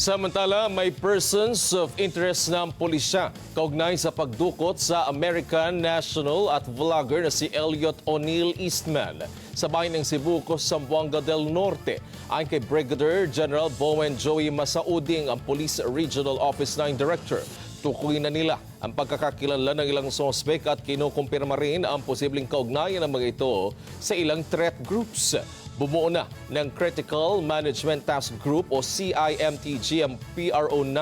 Samantala, may persons of interest ng pulisya kaugnay sa pagdukot sa American national at vlogger na si Elliot O'Neill Eastman sa bayan ng Cebu, Zamboanga del Norte. Ayon kay Brigadier General Bowen Joey Masauding, ang Police Regional Office 9 Director, tukoy na nila ang pagkakakilala ng ilang sospek at kinukumpirma rin ang posibleng kaugnayan ng mga ito sa ilang threat groups. Bumuo na ng Critical Management Task Group o CIMTG ang PRO9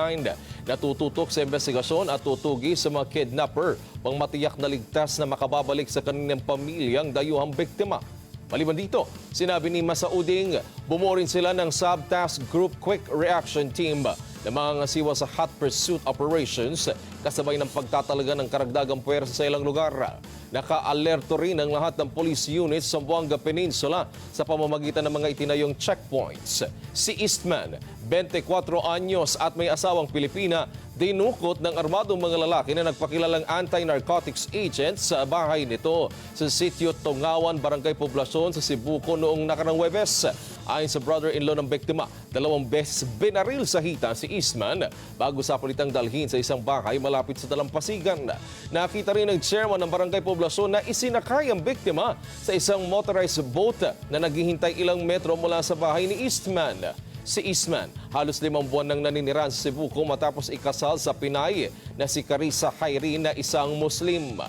na tututok sa investigasyon at tutugi sa mga kidnapper pang matiyak na ligtas na makababalik sa kanilang pamilyang dayuhang biktima. Maliban dito, sinabi ni Masauding, bumuo rin sila ng Sub-Task Group Quick Reaction Team na mga ngasiwa sa hot pursuit operations kasabay ng pagtatalaga ng karagdagang puwersa sa ilang lugar. Naka-alerto rin ang lahat ng police units sa Zamboanga Peninsula sa pamamagitan ng mga itinayong checkpoints. Si Eastman, 24 anyos at may asawang Pilipina, dinukot ng armadong mga lalaki na nagpakilalang anti-narcotics agents sa bahay nito sa sitio Tongawan, Barangay Poblacion sa Cebuco noong nakarang Huwebes. Ayon sa brother-in-law ng biktima, 2 beses binaril sa hita si Eastman bago sa palitang dalhin sa isang bahay malapit sa Dalampasigan. Nakita rin ng chairman ng Barangay Poblacion na isinakay ang biktima sa isang motorized boat na naghihintay ilang metro mula sa bahay ni Eastman. Si Eastman, halos 5 buwan nang naninirahan sa Cebuco matapos ikasal sa Pinay na si Carissa Hayri na isang Muslim.